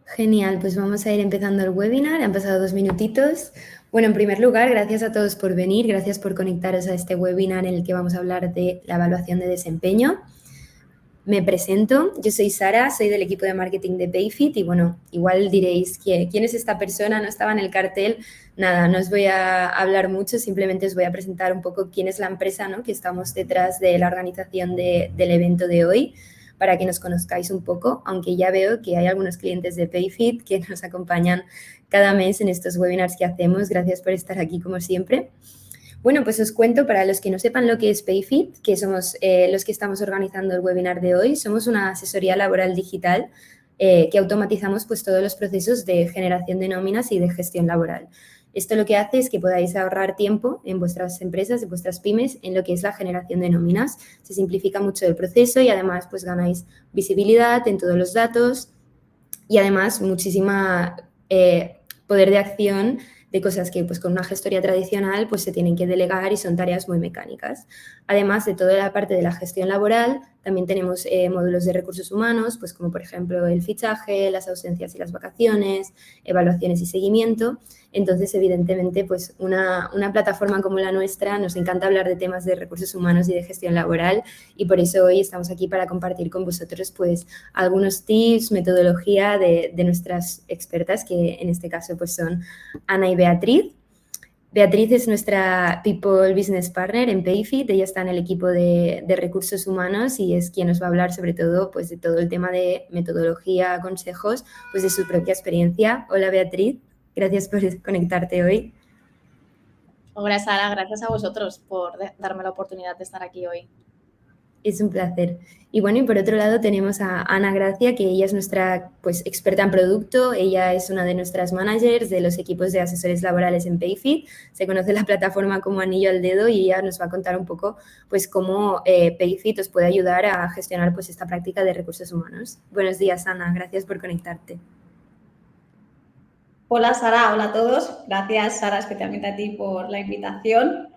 Genial, pues vamos a ir empezando el webinar. Han pasado 2 minutitos. Bueno, en primer lugar, gracias a todos por venir, gracias por conectaros a este webinar en el que vamos a hablar de la evaluación de desempeño. Me presento, yo soy Sara, soy del equipo de marketing de Payfit y bueno, igual diréis, ¿quién es esta persona? No estaba en el cartel. Nada, no os voy a hablar mucho, simplemente os voy a presentar un poco quién es la empresa, ¿no?, que estamos detrás de la organización del evento de hoy, para que nos conozcáis un poco, aunque ya veo que hay algunos clientes de Payfit que nos acompañan cada mes en estos webinars que hacemos. Gracias por estar aquí como siempre. Bueno, pues os cuento, para los que no sepan lo que es Payfit, que somos los que estamos organizando el webinar de hoy. Somos una asesoría laboral digital que automatizamos pues todos los procesos de generación de nóminas y de gestión laboral. Esto lo que hace es que podáis ahorrar tiempo en vuestras empresas, en vuestras pymes, en lo que es la generación de nóminas. Se simplifica mucho el proceso y además pues ganáis visibilidad en todos los datos y además muchísima poder de acción de cosas que pues con una gestoría tradicional pues se tienen que delegar y son tareas muy mecánicas. Además de toda la parte de la gestión laboral, también tenemos módulos de recursos humanos, pues como por ejemplo el fichaje, las ausencias y las vacaciones, evaluaciones y seguimiento. Entonces, evidentemente, pues una plataforma como la nuestra, nos encanta hablar de temas de recursos humanos y de gestión laboral, y por eso hoy estamos aquí para compartir con vosotros pues algunos tips, metodología de nuestras expertas, que en este caso pues son Ana y Beatriz. Beatriz es nuestra People Business Partner en Payfit. Ella está en el equipo de recursos humanos y es quien nos va a hablar sobre todo pues de todo el tema de metodología, consejos, pues de su propia experiencia. Hola Beatriz, gracias por conectarte hoy. Hola Sara, gracias a vosotros por darme la oportunidad de estar aquí hoy. Es un placer. Y bueno, y por otro lado tenemos a Ana Gracia, que ella es nuestra pues experta en producto. Ella es una de nuestras managers de los equipos de asesores laborales en Payfit. Se conoce la plataforma como anillo al dedo y ella nos va a contar un poco pues cómo Payfit os puede ayudar a gestionar pues esta práctica de recursos humanos. Buenos días, Ana. Gracias por conectarte. Hola Sara, hola a todos. Gracias Sara, especialmente a ti por la invitación.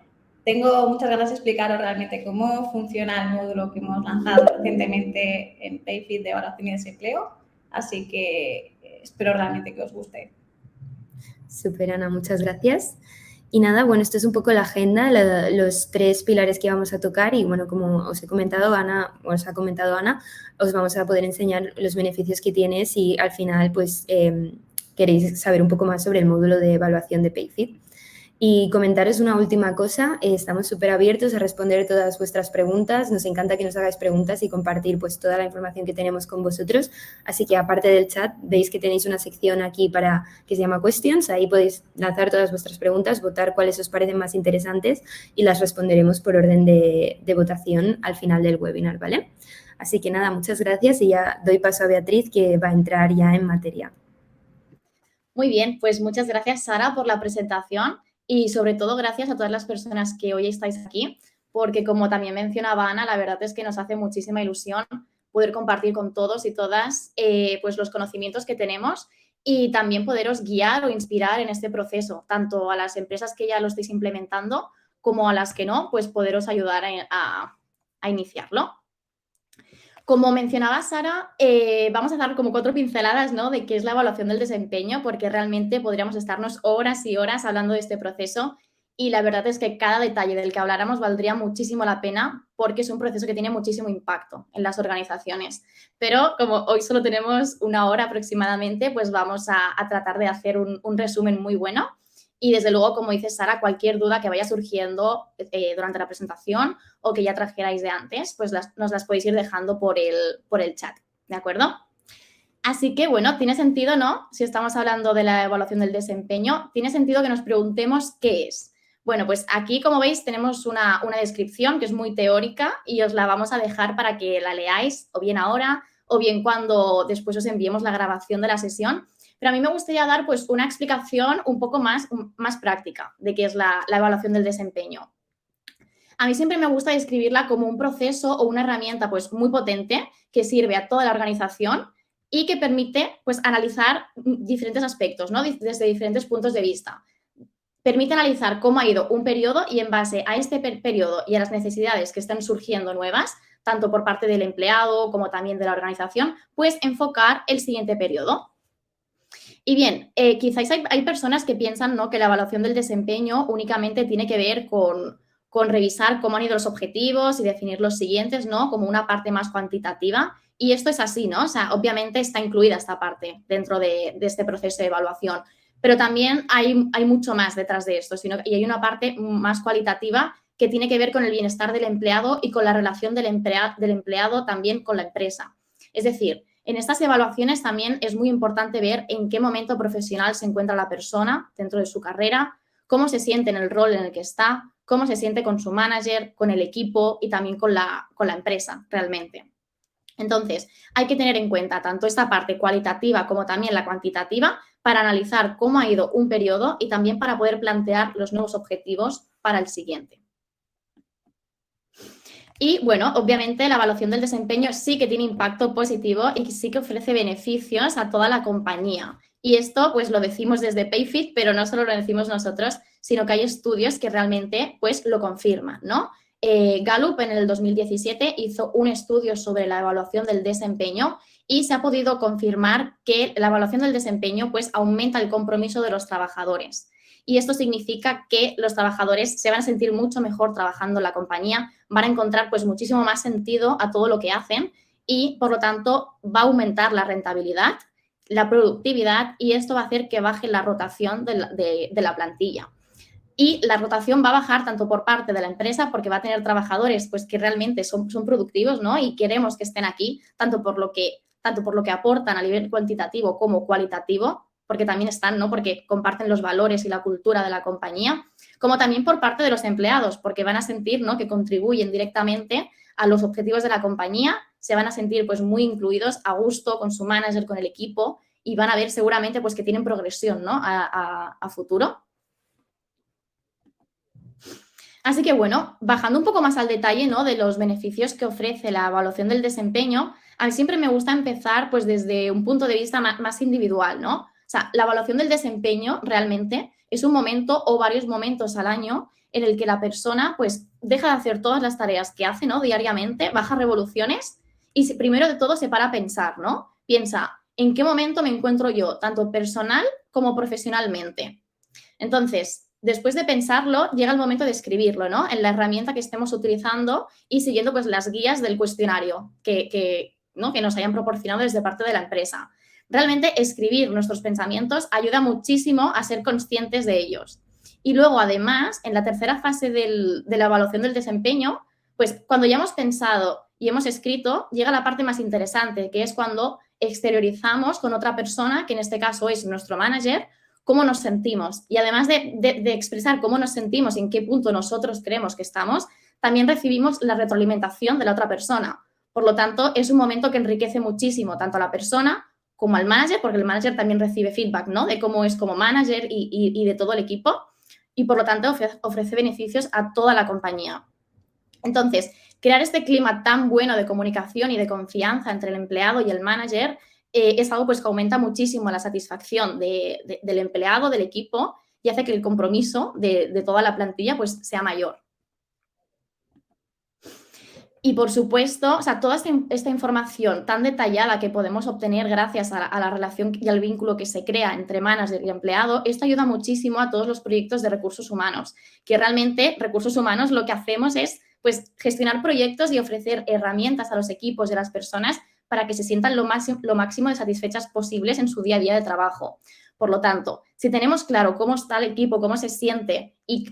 Tengo muchas ganas de explicaros realmente cómo funciona el módulo que hemos lanzado recientemente en Payfit de evaluación y desempleo, así que espero realmente que os guste. Súper, Ana, muchas gracias. Y nada, bueno, esto es un poco la agenda, los 3 pilares que vamos a tocar y bueno, como os he comentado, os ha comentado Ana, os vamos a poder enseñar los beneficios que tiene si al final pues queréis saber un poco más sobre el módulo de evaluación de Payfit. Y comentaros una última cosa, estamos súper abiertos a responder todas vuestras preguntas, nos encanta que nos hagáis preguntas y compartir pues toda la información que tenemos con vosotros, así que aparte del chat veis que tenéis una sección aquí que se llama Questions, ahí podéis lanzar todas vuestras preguntas, votar cuáles os parecen más interesantes y las responderemos por orden de votación al final del webinar, ¿vale? Así que nada, muchas gracias y ya doy paso a Beatriz, que va a entrar ya en materia. Muy bien, pues muchas gracias Sara por la presentación y sobre todo gracias a todas las personas que hoy estáis aquí, porque como también mencionaba Ana, la verdad es que nos hace muchísima ilusión poder compartir con todos y todas pues los conocimientos que tenemos y también poderos guiar o inspirar en este proceso, tanto a las empresas que ya lo estáis implementando como a las que no, pues poderos ayudar a iniciarlo. Como mencionaba Sara, vamos a dar como 4 pinceladas, ¿no?, de qué es la evaluación del desempeño, porque realmente podríamos estarnos horas y horas hablando de este proceso y la verdad es que cada detalle del que habláramos valdría muchísimo la pena porque es un proceso que tiene muchísimo impacto en las organizaciones. Pero como hoy solo tenemos 1 hora aproximadamente, pues vamos a tratar de hacer un resumen muy bueno. Y desde luego, como dice Sara, cualquier duda que vaya surgiendo durante la presentación o que ya trajerais de antes, pues nos las podéis ir dejando por el chat, ¿de acuerdo? Así que, bueno, tiene sentido, ¿no? Si estamos hablando de la evaluación del desempeño, tiene sentido que nos preguntemos qué es. Bueno, pues aquí, como veis, tenemos una descripción que es muy teórica y os la vamos a dejar para que la leáis o bien ahora o bien cuando después os enviemos la grabación de la sesión. Pero a mí me gustaría dar pues una explicación un poco más práctica de qué es la evaluación del desempeño. A mí siempre me gusta describirla como un proceso o una herramienta pues muy potente que sirve a toda la organización y que permite pues analizar diferentes aspectos, ¿no?, desde diferentes puntos de vista. Permite analizar cómo ha ido un periodo y en base a este periodo y a las necesidades que están surgiendo nuevas, tanto por parte del empleado como también de la organización, pues enfocar el siguiente periodo. Y bien, quizás hay personas que piensan, ¿no?, que la evaluación del desempeño únicamente tiene que ver con revisar cómo han ido los objetivos y definir los siguientes, ¿no?, como una parte más cuantitativa. Y esto es así, ¿no? O sea, obviamente está incluida esta parte dentro de este proceso de evaluación, pero también hay mucho más detrás de esto, y hay una parte más cualitativa que tiene que ver con el bienestar del empleado y con la relación del empleado también con la empresa. Es decir, en estas evaluaciones también es muy importante ver en qué momento profesional se encuentra la persona dentro de su carrera, cómo se siente en el rol en el que está, cómo se siente con su manager, con el equipo y también con la empresa realmente. Entonces, hay que tener en cuenta tanto esta parte cualitativa como también la cuantitativa para analizar cómo ha ido un periodo y también para poder plantear los nuevos objetivos para el siguiente. Y, bueno, obviamente la evaluación del desempeño sí que tiene impacto positivo y sí que ofrece beneficios a toda la compañía. Y esto, pues, lo decimos desde Payfit, pero no solo lo decimos nosotros, sino que hay estudios que realmente, pues, lo confirman, ¿no? Gallup en el 2017 hizo un estudio sobre la evaluación del desempeño y se ha podido confirmar que la evaluación del desempeño, pues, aumenta el compromiso de los trabajadores. Y esto significa que los trabajadores se van a sentir mucho mejor trabajando en la compañía, van a encontrar, pues, muchísimo más sentido a todo lo que hacen y, por lo tanto, va a aumentar la rentabilidad, la productividad y esto va a hacer que baje la rotación de la plantilla. Y la rotación va a bajar tanto por parte de la empresa porque va a tener trabajadores, pues, que realmente son productivos, ¿no? Y queremos que estén aquí, tanto por lo que aportan a nivel cuantitativo como cualitativo, porque también están, ¿no?, porque comparten los valores y la cultura de la compañía, como también por parte de los empleados, porque van a sentir, ¿no?, que contribuyen directamente a los objetivos de la compañía, se van a sentir, pues, muy incluidos, a gusto con su manager, con el equipo y van a ver seguramente, pues, que tienen progresión, ¿no?, a futuro. Así que, bueno, bajando un poco más al detalle, ¿no?, de los beneficios que ofrece la evaluación del desempeño, a mí siempre me gusta empezar, pues, desde un punto de vista más individual, ¿no? O sea, la evaluación del desempeño realmente es un momento o varios momentos al año en el que la persona, pues, deja de hacer todas las tareas que hace, ¿no?, diariamente, baja revoluciones y primero de todo se para a pensar, ¿no? Piensa, ¿en qué momento me encuentro yo, tanto personal como profesionalmente? Entonces, después de pensarlo, llega el momento de escribirlo, ¿no?, en la herramienta que estemos utilizando y siguiendo, pues, las guías del cuestionario que nos hayan proporcionado desde parte de la empresa. Realmente, escribir nuestros pensamientos ayuda muchísimo a ser conscientes de ellos. Y luego, además, en la tercera fase de la evaluación del desempeño, pues, cuando ya hemos pensado y hemos escrito, llega la parte más interesante, que es cuando exteriorizamos con otra persona, que en este caso es nuestro manager, cómo nos sentimos. Y además de expresar cómo nos sentimos y en qué punto nosotros creemos que estamos, también recibimos la retroalimentación de la otra persona. Por lo tanto, es un momento que enriquece muchísimo tanto a la persona como al manager, porque el manager también recibe feedback, ¿no?, de cómo es como manager y de todo el equipo. Y, por lo tanto, ofrece beneficios a toda la compañía. Entonces, crear este clima tan bueno de comunicación y de confianza entre el empleado y el manager es algo, pues, que aumenta muchísimo la satisfacción del empleado, del equipo y hace que el compromiso de toda la plantilla, pues, sea mayor. Y, por supuesto, o sea, toda esta información tan detallada que podemos obtener gracias a la relación y al vínculo que se crea entre manager y empleado, esto ayuda muchísimo a todos los proyectos de recursos humanos, que realmente recursos humanos lo que hacemos es, pues, gestionar proyectos y ofrecer herramientas a los equipos y a las personas para que se sientan lo máximo de satisfechas posibles en su día a día de trabajo. Por lo tanto, si tenemos claro cómo está el equipo, cómo se siente y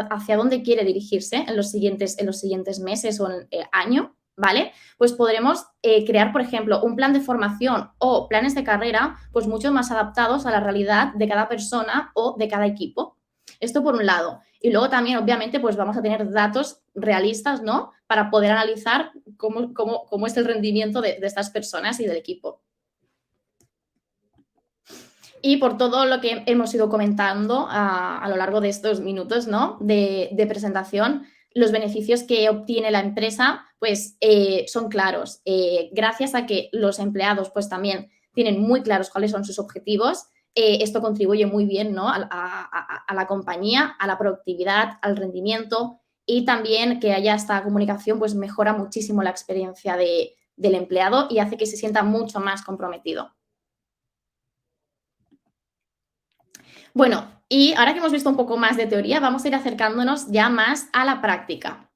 hacia dónde quiere dirigirse en los siguientes meses o en el año, ¿vale?, pues podremos crear, por ejemplo, un plan de formación o planes de carrera, pues mucho más adaptados a la realidad de cada persona o de cada equipo. Esto por un lado. Y luego también, obviamente, pues vamos a tener datos realistas, ¿no?, para poder analizar cómo es el rendimiento de estas personas y del equipo. Y por todo lo que hemos ido comentando a lo largo de estos minutos, ¿no?, de presentación, los beneficios que obtiene la empresa, pues, son claros. Gracias a que los empleados, pues, también tienen muy claros cuáles son sus objetivos, esto contribuye muy bien, ¿no?, a la compañía, a la productividad, al rendimiento y también que haya esta comunicación, pues, mejora muchísimo la experiencia del empleado y hace que se sienta mucho más comprometido. Bueno, y ahora que hemos visto un poco más de teoría, vamos a ir acercándonos ya más a la práctica.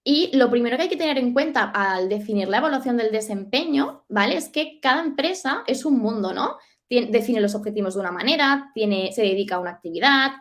Y lo primero que hay que tener en cuenta al definir la evaluación del desempeño, ¿vale? Es que cada empresa es un mundo, ¿no? Define los objetivos de una manera, se dedica a una actividad,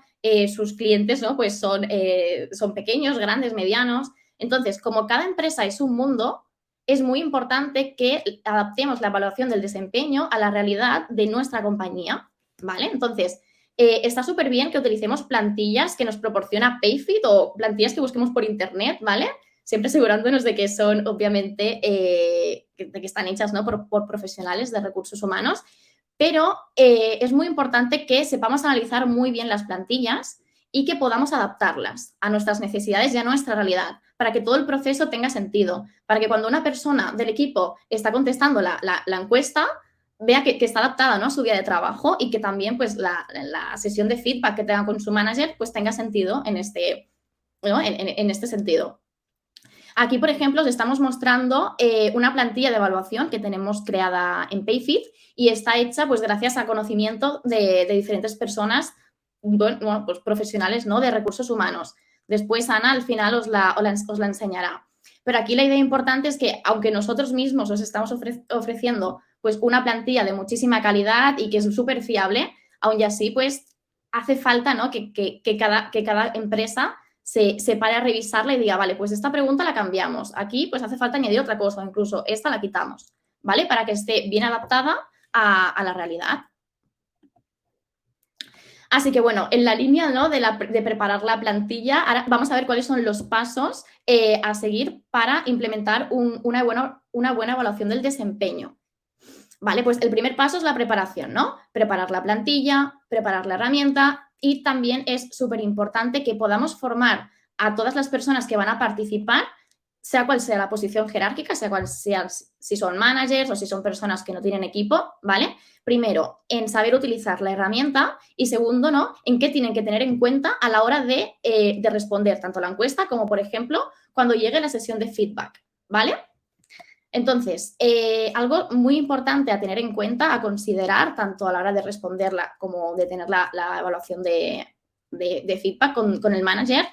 sus clientes, ¿no? Pues son pequeños, grandes, medianos. Entonces, como cada empresa es un mundo, es muy importante que adaptemos la evaluación del desempeño a la realidad de nuestra compañía, ¿vale? Entonces, está súper bien que utilicemos plantillas que nos proporciona Payfit o plantillas que busquemos por internet, ¿vale? Siempre asegurándonos de que son, obviamente, de que están hechas, ¿no? por profesionales de recursos humanos, pero es muy importante que sepamos analizar muy bien las plantillas y que podamos adaptarlas a nuestras necesidades y a nuestra realidad, para que todo el proceso tenga sentido, para que cuando una persona del equipo está contestando la encuesta, vea que está adaptada, ¿no? a su día de trabajo y que también pues, la sesión de feedback que tenga con su manager pues, tenga sentido en este, ¿no? en este sentido. Aquí, por ejemplo, os estamos mostrando una plantilla de evaluación que tenemos creada en Payfit y está hecha pues, gracias a conocimiento de diferentes personas, bueno, pues, profesionales, ¿no? de recursos humanos. Después, Ana, al final os la enseñará. Pero aquí la idea importante es que, aunque nosotros mismos os estamos ofreciendo pues, una plantilla de muchísima calidad y que es súper fiable, aún y así, pues, hace falta, ¿no? que cada empresa se pare a revisarla y diga, vale, pues esta pregunta la cambiamos. Aquí, pues hace falta añadir otra cosa, incluso esta la quitamos, ¿vale? Para que esté bien adaptada a la realidad. Así que, bueno, en la línea, ¿no? de preparar la plantilla, ahora vamos a ver cuáles son los pasos a seguir para implementar una buena evaluación del desempeño. Vale, pues el primer paso es la preparación, ¿no? Preparar la plantilla, preparar la herramienta y también es súper importante que podamos formar a todas las personas que van a participar, sea cual sea la posición jerárquica, sea cual sea, si son managers o si son personas que no tienen equipo, ¿vale? Primero, en saber utilizar la herramienta y segundo, ¿no? En qué tienen que tener en cuenta a la hora de responder tanto la encuesta como, por ejemplo, cuando llegue la sesión de feedback, ¿vale? Entonces, algo muy importante a tener en cuenta, a considerar, tanto a la hora de responderla como de tener la evaluación de feedback con el manager,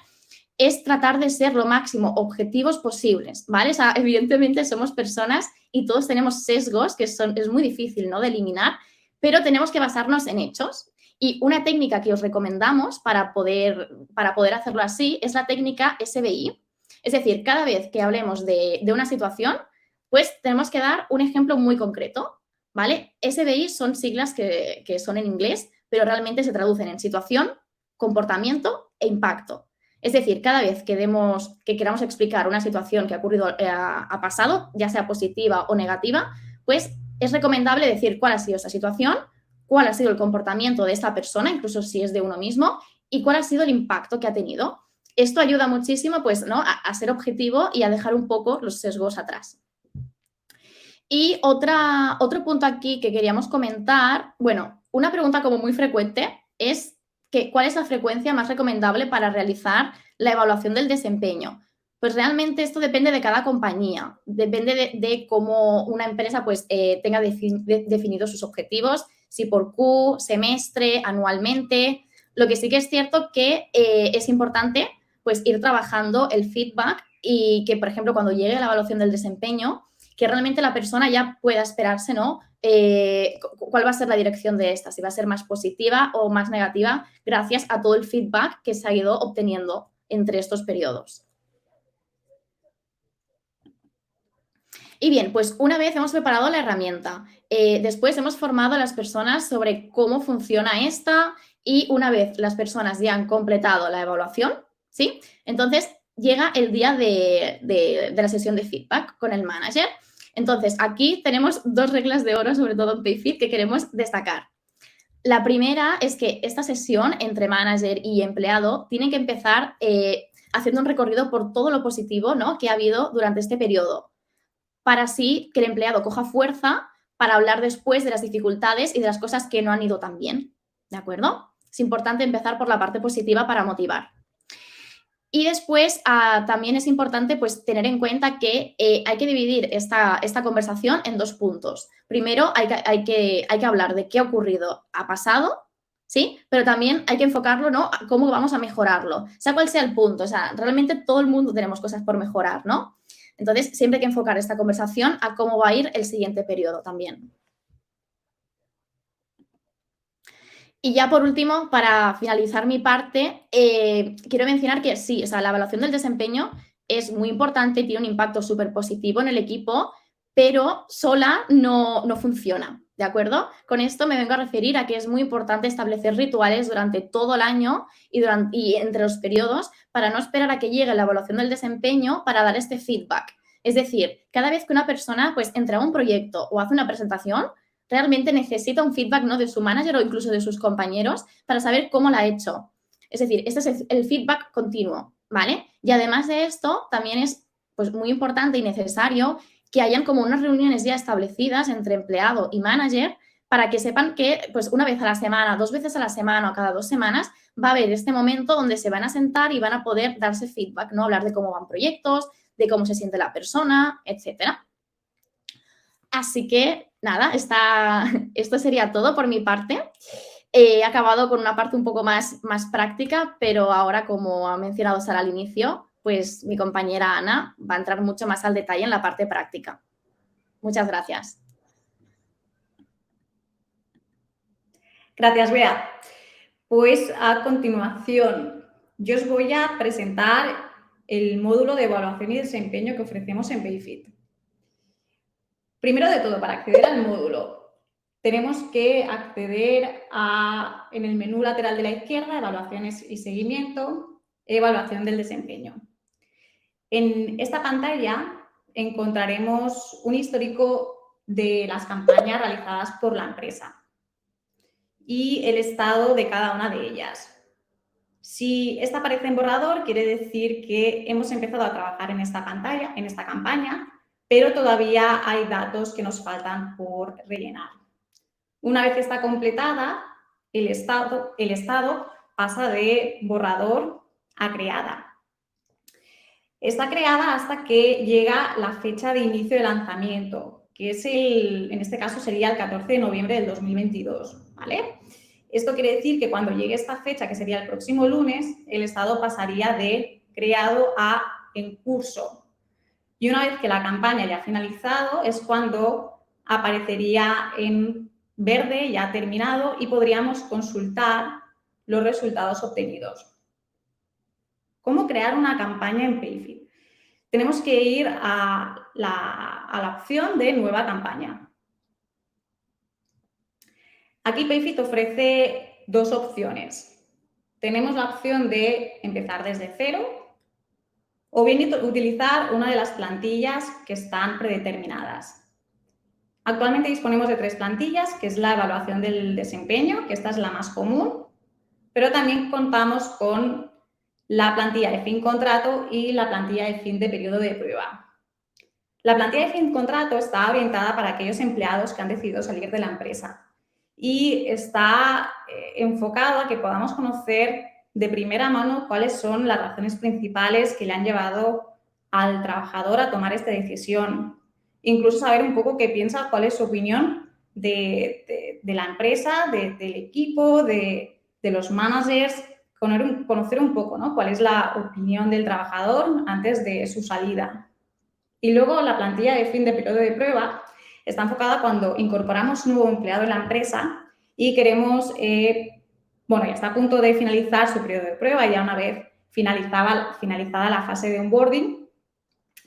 es tratar de ser lo máximo objetivos posibles, ¿vale? O sea, evidentemente somos personas y todos tenemos sesgos que es muy difícil, ¿no? de eliminar, pero tenemos que basarnos en hechos. Y una técnica que os recomendamos para poder hacerlo así es la técnica SBI. Es decir, cada vez que hablemos de una situación, pues tenemos que dar un ejemplo muy concreto, ¿vale? SBI son siglas que son en inglés, pero realmente se traducen en situación, comportamiento e impacto. Es decir, cada vez que queramos explicar una situación que ha ocurrido, ha pasado, ya sea positiva o negativa, pues es recomendable decir cuál ha sido esa situación, cuál ha sido el comportamiento de esta persona, incluso si es de uno mismo, y cuál ha sido el impacto que ha tenido. Esto ayuda muchísimo, pues, ¿no? a ser objetivo y a dejar un poco los sesgos atrás. Y otro punto aquí que queríamos comentar, bueno, una pregunta como muy frecuente es ¿cuál es la frecuencia más recomendable para realizar la evaluación del desempeño? Pues realmente esto depende de cada compañía, depende de cómo una empresa pues, tenga definidos sus objetivos, si por Q, semestre, anualmente. Lo que sí que es cierto que es importante pues, ir trabajando el feedback y que, por ejemplo, cuando llegue la evaluación del desempeño, que realmente la persona ya pueda esperarse, ¿no? ¿Cuál va a ser la dirección de esta? Si va a ser más positiva o más negativa gracias a todo el feedback que se ha ido obteniendo entre estos periodos. Y bien, pues una vez hemos preparado la herramienta, después hemos formado a las personas sobre cómo funciona esta y una vez las personas ya han completado la evaluación, ¿sí? Entonces llega el día de la sesión de feedback con el manager. Entonces, aquí tenemos dos reglas de oro, sobre todo en Payfit, que queremos destacar. La primera es que esta sesión entre manager y empleado tiene que empezar haciendo un recorrido por todo lo positivo, ¿no? que ha habido durante este periodo, para así que el empleado coja fuerza para hablar después de las dificultades y de las cosas que no han ido tan bien, ¿de acuerdo? Es importante empezar por la parte positiva para motivar. Y después también es importante pues, tener en cuenta que hay que dividir esta conversación en dos puntos. Primero, hay que hablar de qué ha ocurrido, ha pasado, ¿sí? Pero también hay que enfocarlo, ¿no? A cómo vamos a mejorarlo, sea cual sea el punto. O sea, realmente todo el mundo tenemos cosas por mejorar, ¿no? Entonces, siempre hay que enfocar esta conversación a cómo va a ir el siguiente periodo también. Y ya por último, para finalizar mi parte, quiero mencionar que sí, o sea, la evaluación del desempeño es muy importante, tiene un impacto súper positivo en el equipo, pero sola no funciona, ¿de acuerdo? Con esto me vengo a referir a que es muy importante establecer rituales durante todo el año y entre los periodos para no esperar a que llegue la evaluación del desempeño para dar este feedback. Es decir, cada vez que una persona pues entra a un proyecto o hace una presentación, realmente necesita un feedback, ¿no?, de su manager o incluso de sus compañeros para saber cómo la ha hecho. Es decir, este es el feedback continuo, ¿vale? Y además de esto, también es pues, muy importante y necesario que hayan como unas reuniones ya establecidas entre empleado y manager para que sepan que pues, una vez a la semana, 2 veces a la semana o cada 2 semanas va a haber este momento donde se van a sentar y van a poder darse feedback, ¿no? Hablar de cómo van proyectos, de cómo se siente la persona, etcétera. Así que, nada, esto sería todo por mi parte. He acabado con una parte un poco más práctica, pero ahora, como ha mencionado Sara al inicio, pues mi compañera Ana va a entrar mucho más al detalle en la parte práctica. Muchas gracias. Gracias, Bea. Pues a continuación, yo os voy a presentar el módulo de evaluación y desempeño que ofrecemos en Payfit. Primero de todo, para acceder al módulo, tenemos que acceder en el menú lateral de la izquierda, evaluaciones y seguimiento, evaluación del desempeño. En esta pantalla encontraremos un histórico de las campañas realizadas por la empresa y el estado de cada una de ellas. Si esta aparece en borrador, quiere decir que hemos empezado a trabajar en esta campaña, pero todavía hay datos que nos faltan por rellenar. Una vez que está completada, el estado pasa de borrador a creada. Está creada hasta que llega la fecha de inicio de lanzamiento, que es en este caso sería el 14 de noviembre del 2022, ¿vale? Esto quiere decir que cuando llegue esta fecha, que sería el próximo lunes, el estado pasaría de creado a en curso. Y una vez que la campaña ya ha finalizado, es cuando aparecería en verde, ya terminado, y podríamos consultar los resultados obtenidos. ¿Cómo crear una campaña en Payfit? Tenemos que ir a la opción de nueva campaña. Aquí Payfit ofrece 2 opciones. Tenemos la opción de empezar desde cero o bien utilizar una de las plantillas que están predeterminadas. Actualmente disponemos de 3 plantillas, que es la evaluación del desempeño, que esta es la más común, pero también contamos con la plantilla de fin contrato y la plantilla de fin de periodo de prueba. La plantilla de fin contrato está orientada para aquellos empleados que han decidido salir de la empresa y está enfocado a que podamos conocer de primera mano cuáles son las razones principales que le han llevado al trabajador a tomar esta decisión. Incluso saber un poco qué piensa, cuál es su opinión de la empresa, del equipo, de los managers, conocer un poco, ¿no?, cuál es la opinión del trabajador antes de su salida. Y luego la plantilla de fin de periodo de prueba está enfocada cuando incorporamos un nuevo empleado en la empresa y queremos, ya está a punto de finalizar su periodo de prueba, ya una vez finalizada la fase de onboarding,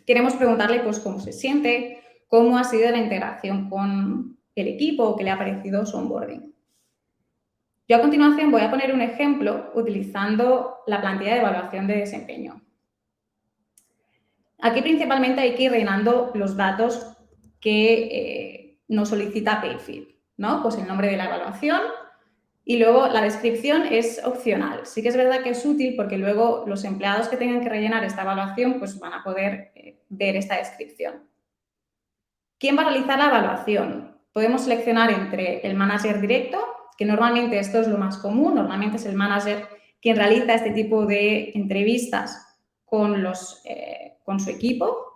queremos preguntarle pues cómo se siente, cómo ha sido la integración con el equipo, qué le ha parecido su onboarding. Yo a continuación voy a poner un ejemplo utilizando la plantilla de evaluación de desempeño. Aquí principalmente hay que ir rellenando los datos que nos solicita Payfit, ¿no? Pues el nombre de la evaluación y luego la descripción es opcional. Sí que es verdad que es útil porque luego los empleados que tengan que rellenar esta evaluación pues van a poder ver esta descripción. ¿Quién va a realizar la evaluación? Podemos seleccionar entre el manager directo, que normalmente esto es lo más común, normalmente es el manager quien realiza este tipo de entrevistas con su equipo,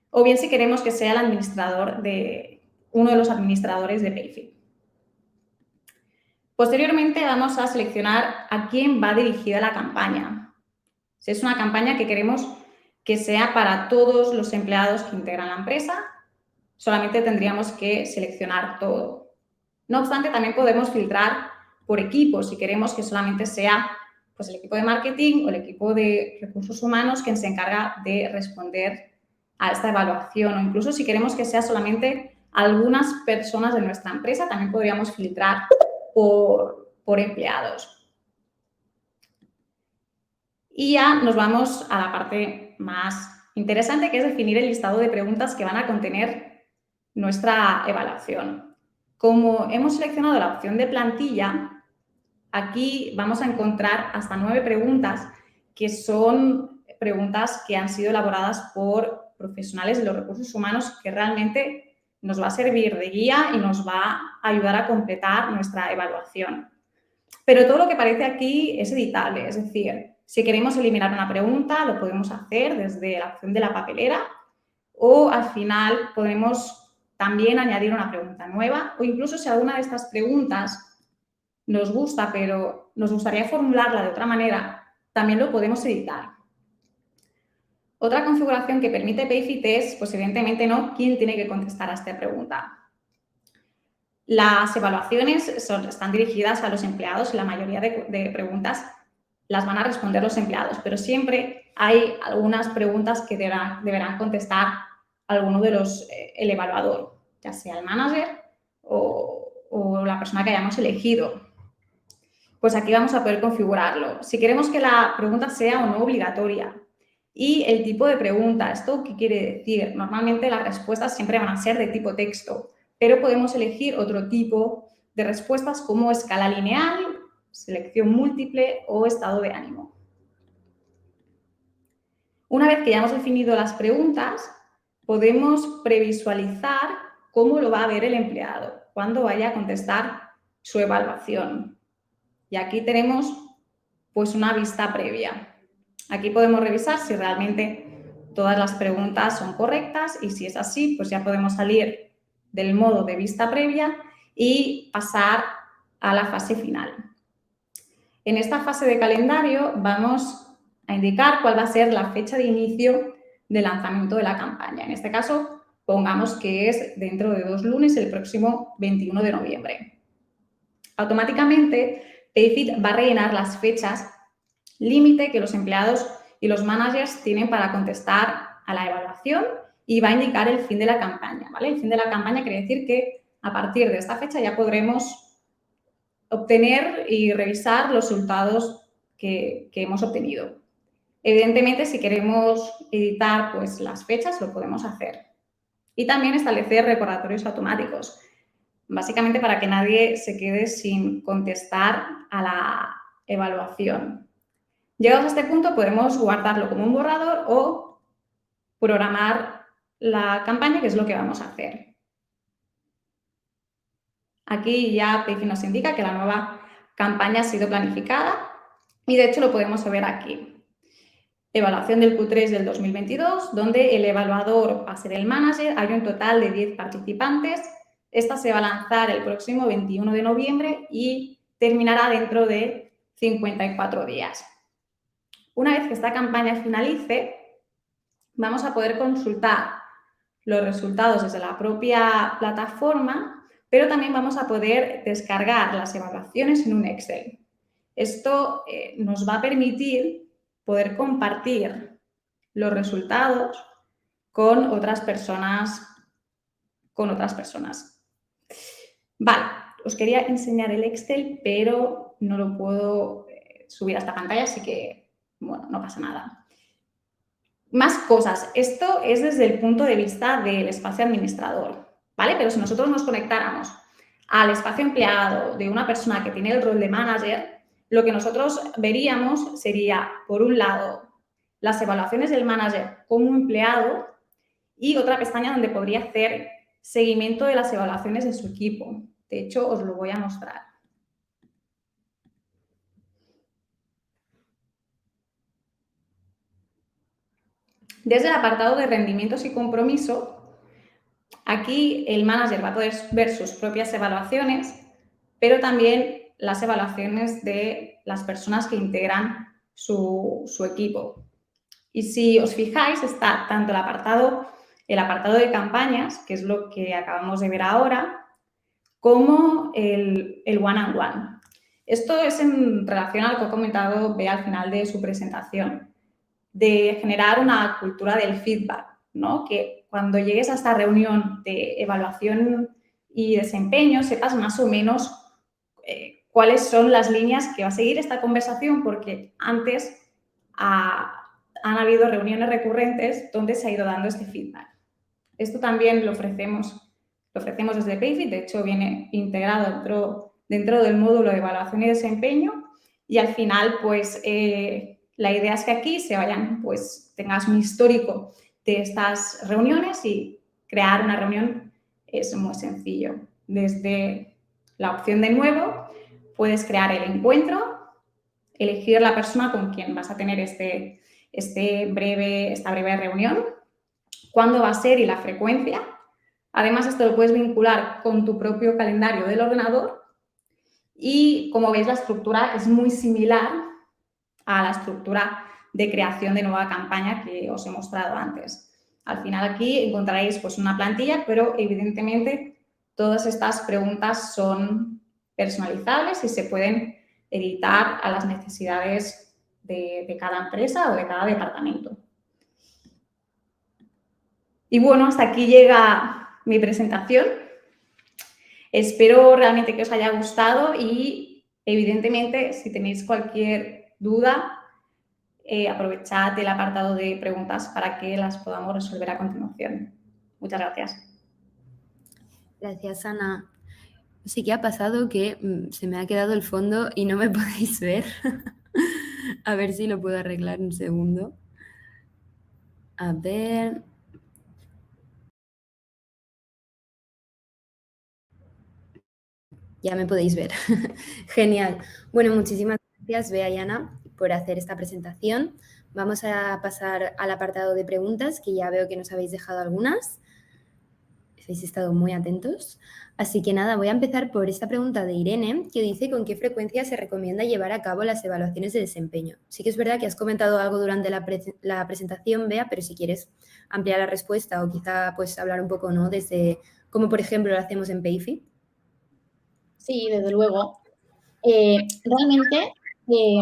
o bien si queremos que sea uno de los administradores de Payfit. Posteriormente vamos a seleccionar a quién va dirigida la campaña. Si es una campaña que queremos que sea para todos los empleados que integran la empresa, solamente tendríamos que seleccionar todo. No obstante, también podemos filtrar por equipos si queremos que solamente sea pues, el equipo de marketing o el equipo de recursos humanos quien se encarga de responder a esta evaluación, o incluso si queremos que sea solamente algunas personas de nuestra empresa, también podríamos filtrar por empleados. Y ya nos vamos a la parte más interesante, que es definir el listado de preguntas que van a contener nuestra evaluación. Como hemos seleccionado la opción de plantilla, aquí vamos a encontrar hasta 9 preguntas que son preguntas que han sido elaboradas por profesionales de los recursos humanos, que realmente nos va a servir de guía y nos va a ayudar a completar nuestra evaluación. Pero todo lo que aparece aquí es editable, es decir, si queremos eliminar una pregunta, lo podemos hacer desde la opción de la papelera, o al final podemos también añadir una pregunta nueva, o incluso si alguna de estas preguntas nos gusta, pero nos gustaría formularla de otra manera, también lo podemos editar. Otra configuración que permite Payfit es, pues evidentemente no, quién tiene que contestar a esta pregunta. Las evaluaciones están dirigidas a los empleados y la mayoría de preguntas las van a responder los empleados, pero siempre hay algunas preguntas que deberán contestar alguno de el evaluador, ya sea el manager o la persona que hayamos elegido. Pues aquí vamos a poder configurarlo. Si queremos que la pregunta sea o no obligatoria y el tipo de pregunta, ¿esto qué quiere decir? Normalmente las respuestas siempre van a ser de tipo texto, pero podemos elegir otro tipo de respuestas como escala lineal, selección múltiple o estado de ánimo. Una vez que ya hemos definido las preguntas, podemos previsualizar cómo lo va a ver el empleado cuando vaya a contestar su evaluación. Y aquí tenemos pues una vista previa. Aquí podemos revisar si realmente todas las preguntas son correctas y si es así, pues ya podemos salir del modo de vista previa y pasar a la fase final. En esta fase de calendario vamos a indicar cuál va a ser la fecha de inicio de lanzamiento de la campaña. En este caso, pongamos que es dentro de 2 lunes, el próximo 21 de noviembre. Automáticamente, Payfit va a rellenar las fechas límite que los empleados y los managers tienen para contestar a la evaluación y va a indicar el fin de la campaña, ¿vale? El fin de la campaña quiere decir que a partir de esta fecha ya podremos obtener y revisar los resultados que hemos obtenido. Evidentemente, si queremos editar pues, las fechas, lo podemos hacer. Y también establecer recordatorios automáticos, básicamente para que nadie se quede sin contestar a la evaluación. Llegados a este punto, podemos guardarlo como un borrador o programar la campaña, que es lo que vamos a hacer. Aquí ya Payfit nos indica que la nueva campaña ha sido planificada y de hecho lo podemos ver aquí. Evaluación del Q3 del 2022, donde el evaluador va a ser el manager. Hay un total de 10 participantes. Esta se va a lanzar el próximo 21 de noviembre y terminará dentro de 54 días. Una vez que esta campaña finalice, vamos a poder consultar los resultados desde la propia plataforma, pero también vamos a poder descargar las evaluaciones en un Excel. Esto nos va a permitir poder compartir los resultados con otras personas. Vale, os quería enseñar el Excel, pero no lo puedo subir a esta pantalla, así que, bueno, no pasa nada. Más cosas. Esto es desde el punto de vista del espacio administrador, ¿vale? Pero si nosotros nos conectáramos al espacio empleado de una persona que tiene el rol de manager, lo que nosotros veríamos sería, por un lado, las evaluaciones del manager como empleado y otra pestaña donde podría hacer seguimiento de las evaluaciones de su equipo. De hecho, os lo voy a mostrar. Desde el apartado de rendimientos y compromiso, aquí el manager va a poder ver sus propias evaluaciones, pero también las evaluaciones de las personas que integran su equipo. Y si os fijáis, está tanto el apartado de campañas, que es lo que acabamos de ver ahora, como el one-on-one. Esto es en relación a lo que ha comentado Bea al final de su presentación, de generar una cultura del feedback, ¿no? Que cuando llegues a esta reunión de evaluación y desempeño sepas más o menos cuáles son las líneas que va a seguir esta conversación, porque antes han habido reuniones recurrentes donde se ha ido dando este feedback. Esto también lo ofrecemos desde Payfit, de hecho viene integrado dentro del módulo de evaluación y desempeño, y al final, pues, la idea es que aquí tengas un histórico de estas reuniones y crear una reunión es muy sencillo. Desde la opción de nuevo, puedes crear el encuentro, elegir la persona con quien vas a tener esta breve reunión, cuándo va a ser y la frecuencia. Además, esto lo puedes vincular con tu propio calendario del ordenador y, como veis, la estructura es muy similar a la estructura de creación de nueva campaña que os he mostrado antes. Al final aquí encontraréis pues una plantilla, pero evidentemente todas estas preguntas son personalizables y se pueden editar a las necesidades de cada empresa o de cada departamento. Y bueno, hasta aquí llega mi presentación. Espero realmente que os haya gustado y, evidentemente, si tenéis cualquier duda, aprovechad el apartado de preguntas para que las podamos resolver a continuación. Muchas gracias. Gracias, Ana. Sí que ha pasado que se me ha quedado el fondo y no me podéis ver. A ver si lo puedo arreglar un segundo. A ver. Ya me podéis ver. Genial. Bueno, muchísimas gracias, Bea y Ana, por hacer esta presentación. Vamos a pasar al apartado de preguntas, que ya veo que nos habéis dejado algunas. Habéis estado muy atentos. Así que nada, voy a empezar por esta pregunta de Irene, que dice con qué frecuencia se recomienda llevar a cabo las evaluaciones de desempeño. Sí que es verdad que has comentado algo durante la presentación, Bea, pero si quieres ampliar la respuesta o quizá pues hablar un poco, ¿no? Desde cómo, por ejemplo, lo hacemos en Payfit. Sí, desde luego. Realmente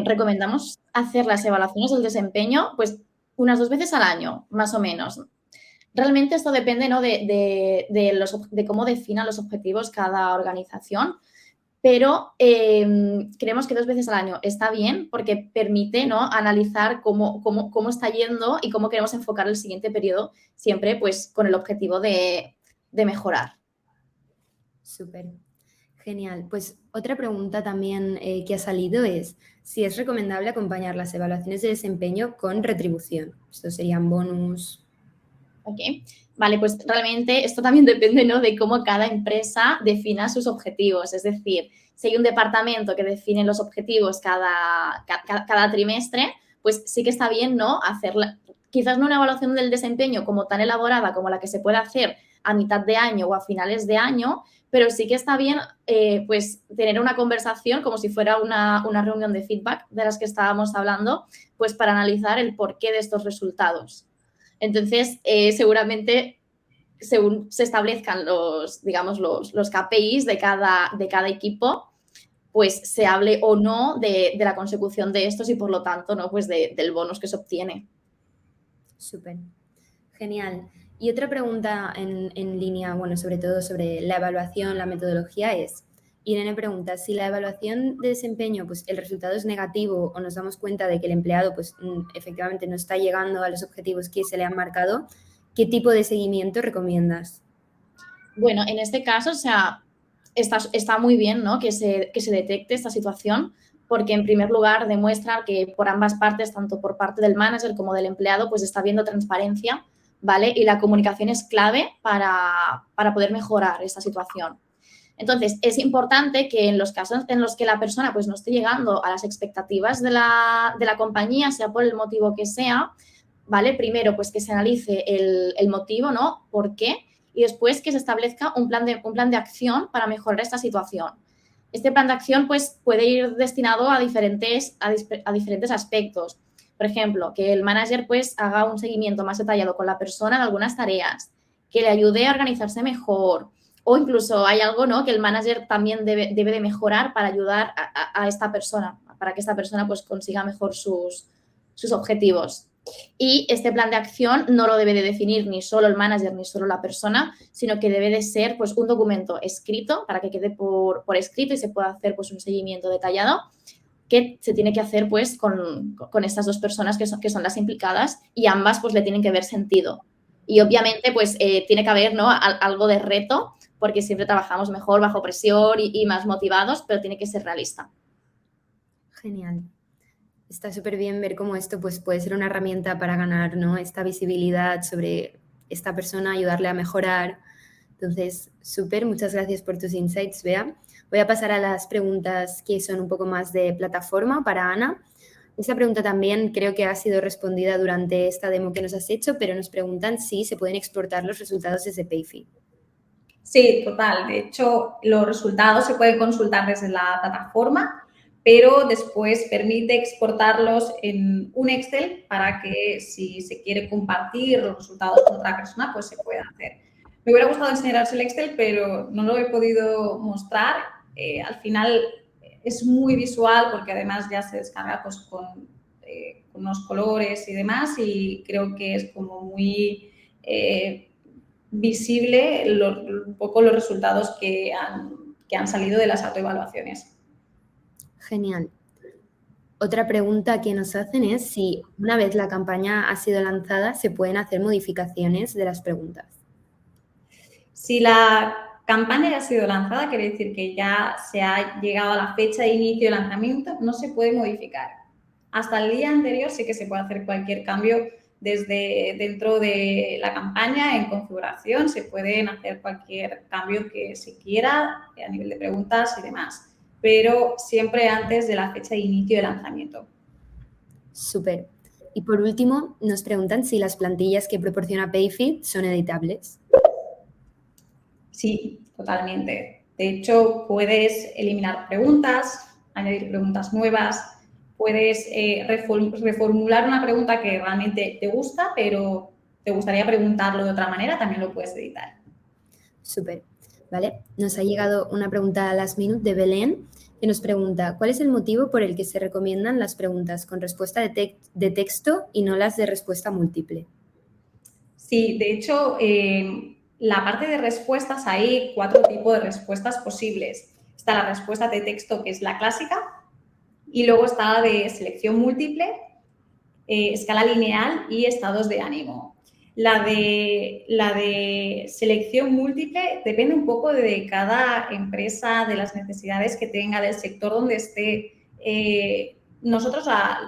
recomendamos hacer las evaluaciones del desempeño pues unas 2 veces al año, más o menos. Realmente esto depende, ¿no? de cómo definan los objetivos cada organización, pero creemos que 2 veces al año está bien porque permite, ¿no? Analizar cómo está yendo y cómo queremos enfocar el siguiente periodo, siempre pues con el objetivo de mejorar. Súper. Genial. Pues otra pregunta también que ha salido es si es recomendable acompañar las evaluaciones de desempeño con retribución. Estos serían bonus. Ok, vale, pues realmente esto también depende, ¿no? De cómo cada empresa defina sus objetivos. Es decir, si hay un departamento que define los objetivos cada trimestre, pues sí que está bien, ¿no? Hacerla, quizás no una evaluación del desempeño como tan elaborada como la que se puede hacer a mitad de año o a finales de año, pero sí que está bien pues tener una conversación como si fuera una reunión de feedback de las que estábamos hablando, pues para analizar el porqué de estos resultados. Entonces, seguramente, según se establezcan los KPIs de cada equipo, pues se hable o no de la consecución de estos y, por lo tanto, ¿no? Pues del bonus que se obtiene. Súper. Genial. Y otra pregunta en línea, bueno, sobre todo sobre la evaluación, la metodología es, Irene pregunta, si la evaluación de desempeño, pues el resultado es negativo o nos damos cuenta de que el empleado, pues efectivamente no está llegando a los objetivos que se le han marcado, ¿qué tipo de seguimiento recomiendas? Bueno, en este caso, o sea, está muy bien, ¿no? Que se detecte esta situación, porque en primer lugar demuestra que por ambas partes, tanto por parte del manager como del empleado, pues está habiendo transparencia, ¿vale? Y la comunicación es clave para poder mejorar esta situación. Entonces, es importante que en los casos en los que la persona pues no esté llegando a las expectativas de la compañía, sea por el motivo que sea, ¿vale? Primero, pues que se analice el motivo, ¿no? ¿Por qué? Y después que se establezca un plan de acción para mejorar esta situación. Este plan de acción pues, puede ir destinado a diferentes aspectos. Por ejemplo, que el manager pues, haga un seguimiento más detallado con la persona de algunas tareas, que le ayude a organizarse mejor, o incluso hay algo, ¿no?, que el manager también debe de mejorar para ayudar a esta persona, para que esta persona pues, consiga mejor sus objetivos. Y este plan de acción no lo debe de definir ni solo el manager ni solo la persona, sino que debe de ser pues, un documento escrito para que quede por escrito y se pueda hacer pues, un seguimiento detallado que se tiene que hacer pues, con estas dos personas que son las implicadas y ambas pues, le tienen que ver sentido. Y obviamente pues, tiene que haber, ¿no?, algo de reto porque siempre trabajamos mejor bajo presión y más motivados, pero tiene que ser realista. Genial. Está súper bien ver cómo esto pues, puede ser una herramienta para ganar, ¿no?, esta visibilidad sobre esta persona, ayudarle a mejorar. Entonces, súper, muchas gracias por tus insights, Bea. Voy a pasar a las preguntas que son un poco más de plataforma para Ana. Esta pregunta también creo que ha sido respondida durante esta demo que nos has hecho, pero nos preguntan si se pueden exportar los resultados desde Payfit. Sí, total. De hecho, los resultados se pueden consultar desde la plataforma, pero después permite exportarlos en un Excel para que si se quiere compartir los resultados con otra persona, pues se pueda hacer. Me hubiera gustado enseñaros el Excel, pero no lo he podido mostrar. Al final es muy visual porque además ya se descarga pues, con unos colores y demás y creo que es como muy visible un poco los resultados que han salido de las autoevaluaciones. Genial. Otra pregunta que nos hacen es si una vez la campaña ha sido lanzada, ¿se pueden hacer modificaciones de las preguntas? Si la campaña ya ha sido lanzada, quiere decir que ya se ha llegado a la fecha de inicio de lanzamiento, no se puede modificar. Hasta el día anterior sí que se puede hacer cualquier cambio desde dentro de la campaña, en configuración, se pueden hacer cualquier cambio que se quiera a nivel de preguntas y demás, pero siempre antes de la fecha de inicio de lanzamiento. Súper. Y por último, nos preguntan si las plantillas que proporciona Payfit son editables. Sí, totalmente. De hecho, puedes eliminar preguntas, añadir preguntas nuevas, puedes reformular una pregunta que realmente te gusta, pero te gustaría preguntarlo de otra manera, también lo puedes editar. Súper. Vale. Nos ha llegado una pregunta a last minute de Belén que nos pregunta ¿cuál es el motivo por el que se recomiendan las preguntas con respuesta de texto y no las de respuesta múltiple? Sí, de hecho, la parte de respuestas, hay 4 tipos de respuestas posibles. Está la respuesta de texto, que es la clásica, y luego está la de selección múltiple, escala lineal y estados de ánimo. La de selección múltiple depende un poco de cada empresa, de las necesidades que tenga, del sector donde esté. Nosotros,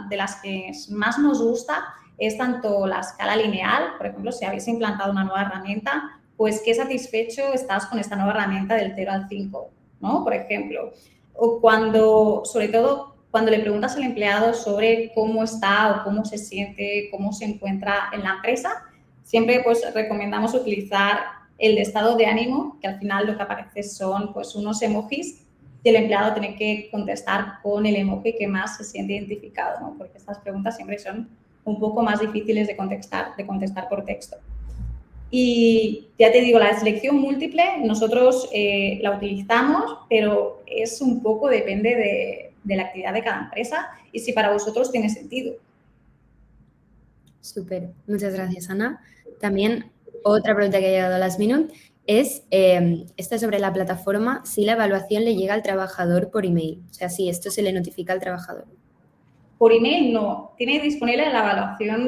de las que más nos gusta, es tanto la escala lineal, por ejemplo, si habéis implantado una nueva herramienta, pues qué satisfecho estás con esta nueva herramienta del 0 al 5, ¿no? Por ejemplo, o cuando, sobre todo, cuando le preguntas al empleado sobre cómo está o cómo se siente, cómo se encuentra en la empresa, siempre pues recomendamos utilizar el de estado de ánimo, que al final lo que aparece son pues unos emojis y el empleado tiene que contestar con el emoji que más se siente identificado, ¿no? Porque estas preguntas siempre son un poco más difíciles de contestar por texto. Y ya te digo, la selección múltiple nosotros la utilizamos, pero es un poco, depende de la actividad de cada empresa y si para vosotros tiene sentido. Súper, muchas gracias, Ana. También otra pregunta que ha llegado a last minute es, esta sobre la plataforma, si la evaluación le llega al trabajador por email, o sea, si esto se le notifica al trabajador. Por email no, tiene disponible la evaluación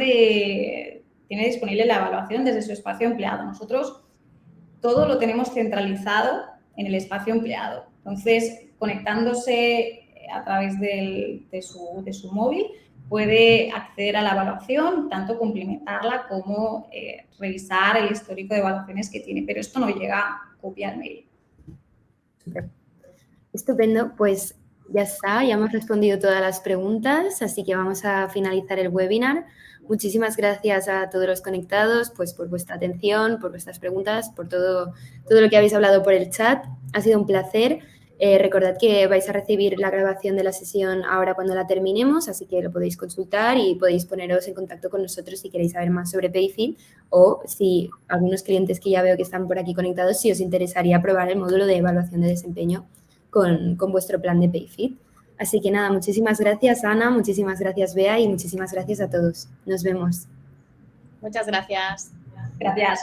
desde su espacio empleado. Nosotros todo lo tenemos centralizado en el espacio empleado. Entonces, conectándose a través de su móvil, puede acceder a la evaluación, tanto complementarla como revisar el histórico de evaluaciones que tiene, pero esto no llega a copiar mail. Estupendo, pues ya está, ya hemos respondido todas las preguntas, así que vamos a finalizar el webinar. Muchísimas gracias a todos los conectados pues, por vuestra atención, por vuestras preguntas, por todo lo que habéis hablado por el chat. Ha sido un placer. Recordad que vais a recibir la grabación de la sesión ahora cuando la terminemos, así que lo podéis consultar y podéis poneros en contacto con nosotros si queréis saber más sobre Payfit, o si algunos clientes que ya veo que están por aquí conectados, si os interesaría probar el módulo de evaluación de desempeño con vuestro plan de Payfit. Así que nada, muchísimas gracias Ana, muchísimas gracias Bea y muchísimas gracias a todos. Nos vemos. Muchas gracias. Gracias.